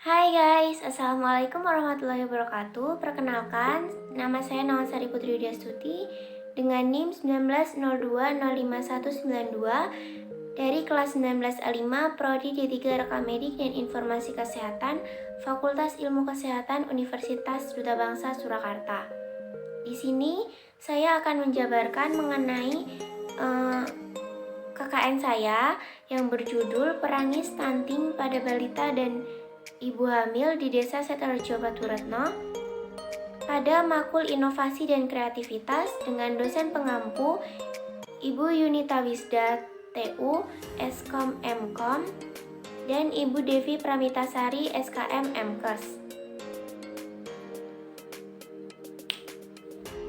Hai guys, Assalamualaikum warahmatullahi wabarakatuh. Perkenalkan, nama saya Nawasari Putri Widyastuti dengan NIM 1902059192 dari kelas 19A5 Prodi D3 Rekam Medik dan Informasi Kesehatan Fakultas Ilmu Kesehatan Universitas Duta Bangsa Surakarta. Di sini saya akan menjabarkan mengenai KKN saya yang berjudul Perangi Stunting pada Balita dan Ibu Hamil di Desa Setarjo Baturetno pada Makul Inovasi dan Kreativitas dengan dosen pengampu Ibu Yunita Wisda TU Eskom Mkom dan Ibu Devi Pramitasari SKM Mkes.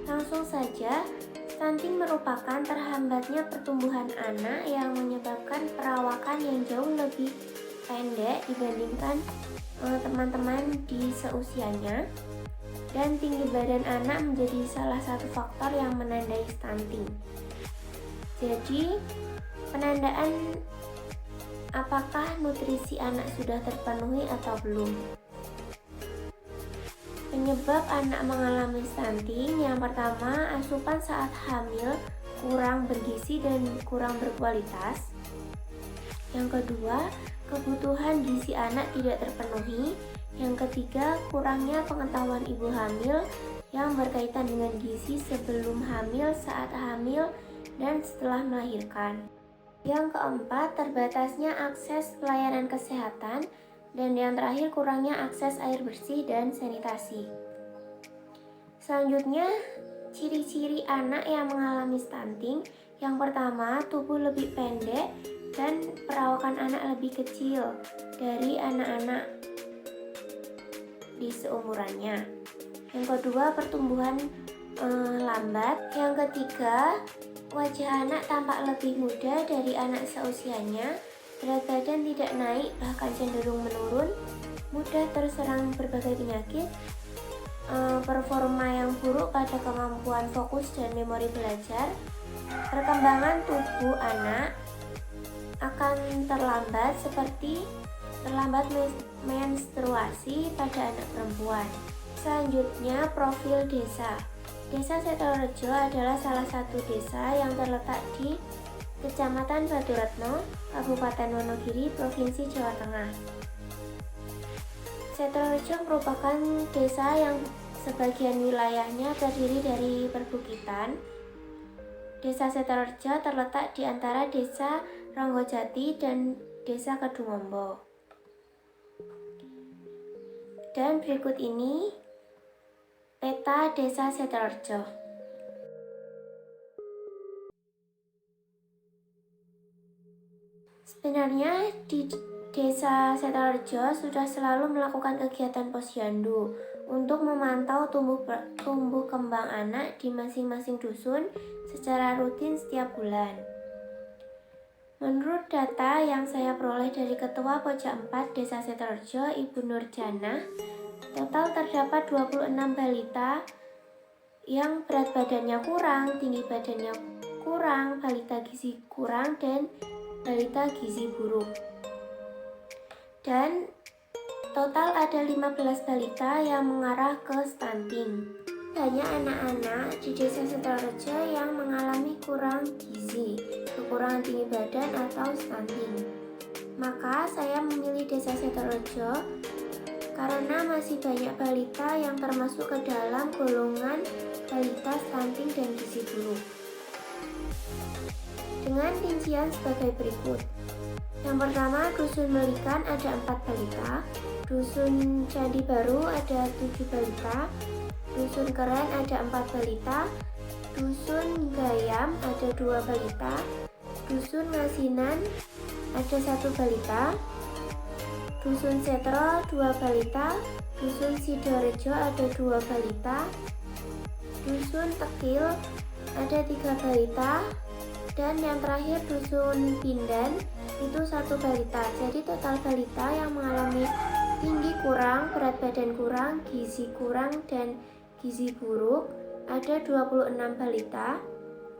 Langsung saja, stunting merupakan terhambatnya pertumbuhan anak yang menyebabkan perawakan yang jauh lebih pendek dibandingkan teman-teman di seusianya, dan tinggi badan anak menjadi salah satu faktor yang menandai stunting. Jadi, penandaan apakah nutrisi anak sudah terpenuhi atau belum? Penyebab anak mengalami stunting yang pertama, asupan saat hamil kurang bergizi dan kurang berkualitas. Yang kedua, kebutuhan gizi anak tidak terpenuhi. Yang ketiga, kurangnya pengetahuan ibu hamil yang berkaitan dengan gizi sebelum hamil, saat hamil, dan setelah melahirkan. Yang keempat, terbatasnya akses pelayanan kesehatan. Dan yang terakhir, kurangnya akses air bersih dan sanitasi. Selanjutnya, ciri-ciri anak yang mengalami stunting. Yang pertama, tubuh lebih pendek dan perawakan anak lebih kecil dari anak-anak di seumurannya. Yang kedua, pertumbuhan lambat. Yang ketiga, wajah anak tampak lebih muda dari anak seusianya. Berat badan tidak naik, bahkan cenderung menurun, mudah terserang berbagai penyakit, performa yang buruk pada kemampuan fokus dan memori belajar. Perkembangan tubuh anak akan terlambat seperti terlambat menstruasi pada anak perempuan. Selanjutnya, profil desa. Desa Setarjo adalah salah satu desa yang terletak di Kecamatan Baturetno, Kabupaten Wonogiri, Provinsi Jawa Tengah. Setarjo merupakan desa yang sebagian wilayahnya terdiri dari perbukitan. Desa Setarjo terletak di antara Desa Ronggojati dan Desa Kedungombo. Dan berikut ini peta Desa Setarjo. Sebenarnya di Desa Setarjo sudah selalu melakukan kegiatan posyandu untuk memantau tumbuh kembang anak di masing-masing dusun secara rutin setiap bulan. Menurut data yang saya peroleh dari Ketua Pojok 4 Desa Setarjo, Ibu Nurjanah, total terdapat 26 balita yang berat badannya kurang, tinggi badannya kurang, balita gizi kurang, dan balita gizi buruk. Dan total ada 15 balita yang mengarah ke stunting. Banyak anak-anak di Desa Setarjo yang mengalami kurang gizi, kekurangan tinggi badan atau stunting. Maka saya memilih Desa Setarjo karena masih banyak balita yang termasuk ke dalam golongan balita stunting dan gizi buruk. Dengan rincian sebagai berikut. Yang pertama, Dusun Melikan ada 4 balita, Dusun Candi Baru ada 7 balita, Dusun Keren ada 4 balita, Dusun Gayam ada 2 balita, Dusun Ngasinan ada 1 balita, Dusun Setro 2 balita, Dusun Sidorejo ada 2 balita, Dusun Tekil ada 3 balita, dan yang terakhir Dusun Pindan itu 1 balita. Jadi total balita yang mengalami tinggi kurang, berat badan kurang, gizi kurang, dan gizi buruk ada 26 balita,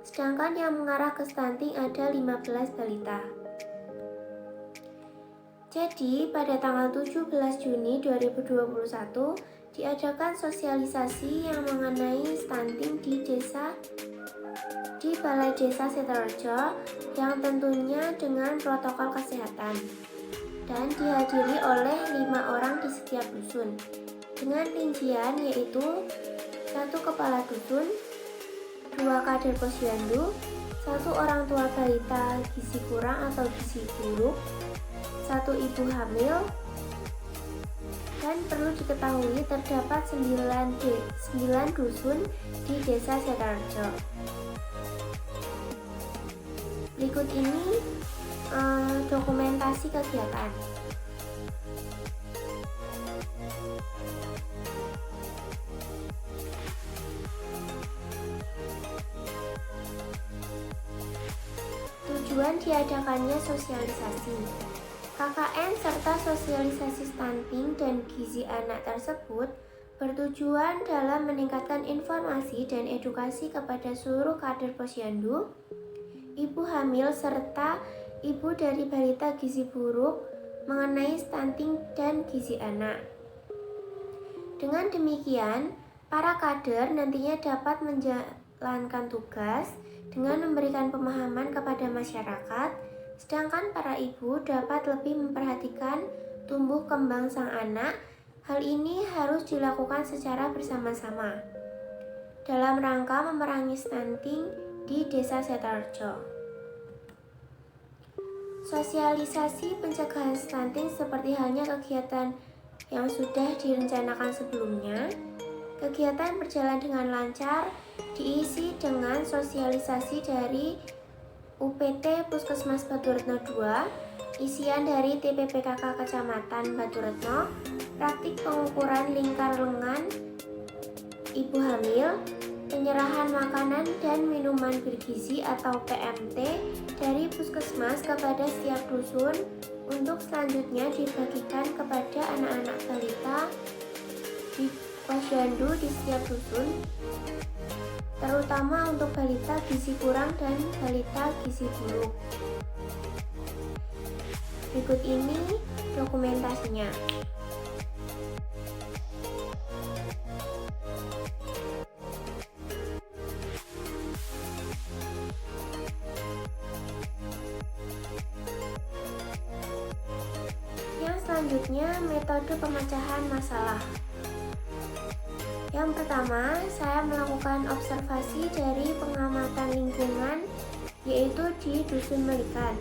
sedangkan yang mengarah ke stunting ada 15 balita. Jadi, pada tanggal 17 Juni 2021 diadakan sosialisasi yang mengenai stunting di Balai Desa Sidoarjo yang tentunya dengan protokol kesehatan dan dihadiri oleh 5 orang di setiap dusun dengan rincian yaitu 1 kepala dusun, 2 kader posyandu, 1 orang tua balita gizi kurang atau gizi buruk, 1 ibu hamil, dan perlu diketahui terdapat 9 dusun di Desa Sidoarjo. Berikut ini dokumentasi kegiatan. Tujuan diadakannya sosialisasi. KKN serta sosialisasi stunting dan gizi anak tersebut bertujuan dalam meningkatkan informasi dan edukasi kepada seluruh kader posyandu, ibu hamil serta ibu dari balita gizi buruk mengenai stunting dan gizi anak. Dengan demikian, para kader nantinya dapat menjalankan tugas dengan memberikan pemahaman kepada masyarakat, sedangkan para ibu dapat lebih memperhatikan tumbuh kembang sang anak. Hal ini harus dilakukan secara bersama-sama dalam rangka memerangi stunting di Desa Sidoarjo. Sosialisasi pencegahan stunting seperti halnya kegiatan yang sudah direncanakan sebelumnya. Kegiatan berjalan dengan lancar, diisi dengan sosialisasi dari UPT Puskesmas Baturetno II, isian dari TPPKK Kecamatan Baturetno, praktik pengukuran lingkar lengan ibu hamil, penyerahan makanan dan minuman bergizi atau PMT dari puskesmas kepada setiap dusun untuk selanjutnya dibagikan kepada anak-anak balita di posyandu di setiap dusun, terutama untuk balita gizi kurang dan balita gizi buruk. Berikut ini dokumentasinya. Yang selanjutnya, metode pemecahan masalah. Yang pertama, saya melakukan observasi dari pengamatan lingkungan, yaitu di Dusun Melikan.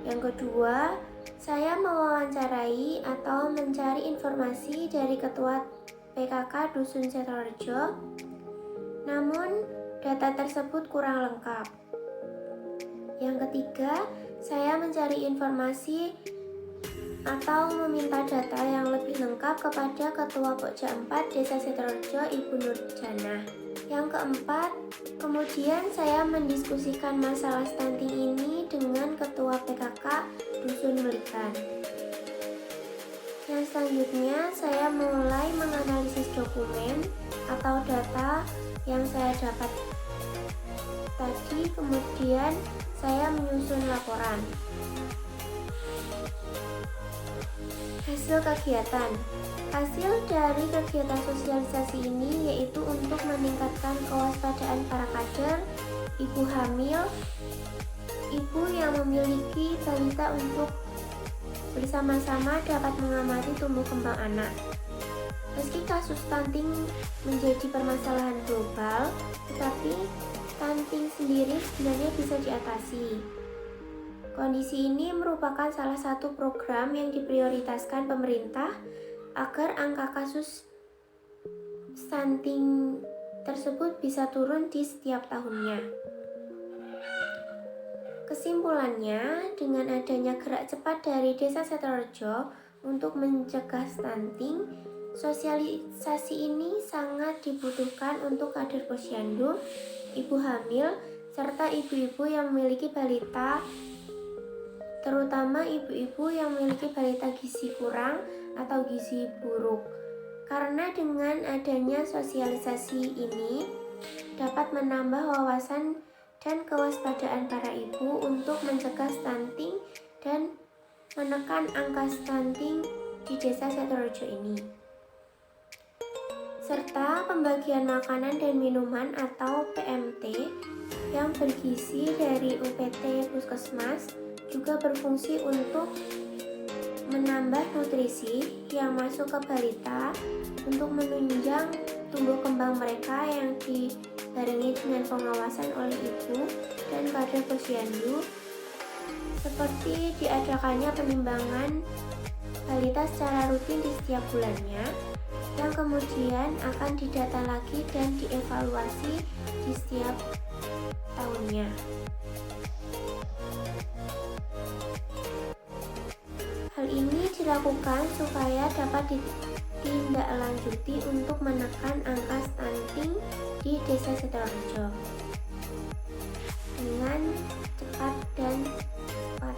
Yang kedua, saya mewawancarai atau mencari informasi dari Ketua PKK Dusun Sidoarjo, namun data tersebut kurang lengkap. Yang ketiga, saya mencari informasi atau meminta data yang lebih lengkap kepada Ketua Pokja 4 Desa Sidoarjo, Ibu Nurjanah. Yang keempat, kemudian saya mendiskusikan masalah stunting ini dengan Ketua PKK Dusun Melikan. Yang selanjutnya, saya mulai menganalisis dokumen atau data yang saya dapat tadi, kemudian saya menyusun laporan. Hasil kegiatan. Hasil dari kegiatan sosialisasi ini yaitu untuk meningkatkan kewaspadaan para kader, ibu hamil, ibu yang memiliki balita untuk bersama-sama dapat mengamati tumbuh kembang anak. Meski kasus stunting menjadi permasalahan global, tetapi stunting sendiri sebenarnya bisa diatasi. Kondisi ini merupakan salah satu program yang diprioritaskan pemerintah agar angka kasus stunting tersebut bisa turun di setiap tahunnya. Kesimpulannya, dengan adanya gerak cepat dari Desa Sidoarjo untuk mencegah stunting, sosialisasi ini sangat dibutuhkan untuk kader posyandu, ibu hamil, serta ibu-ibu yang memiliki balita, terutama ibu-ibu yang memiliki balita gizi kurang atau gizi buruk. Karena dengan adanya sosialisasi ini dapat menambah wawasan dan kewaspadaan para ibu untuk mencegah stunting dan menekan angka stunting di Desa Seturejo ini. Serta pembagian makanan dan minuman atau PMT yang bergizi dari UPT Puskesmas juga berfungsi untuk menambah nutrisi yang masuk ke balita untuk menunjang tumbuh kembang mereka yang dibarengi dengan pengawasan oleh ibu dan kader posyandu, seperti diadakannya penimbangan balita secara rutin di setiap bulannya, yang kemudian akan didata lagi dan dievaluasi di setiap tahunnya. Hal ini dilakukan supaya dapat ditindaklanjuti untuk menekan angka stunting di Desa Seturejo dengan cepat dan tepat.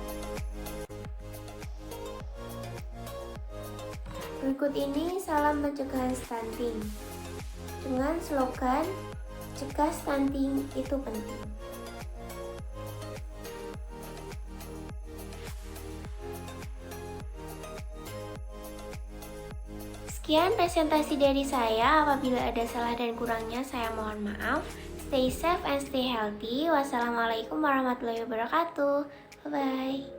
Berikut ini salam pencegahan stunting dengan slogan "Cegah stunting itu penting". Sekian presentasi dari saya. Apabila ada salah dan kurangnya, saya mohon maaf. Stay safe and stay healthy. Wassalamualaikum warahmatullahi wabarakatuh. Bye-bye.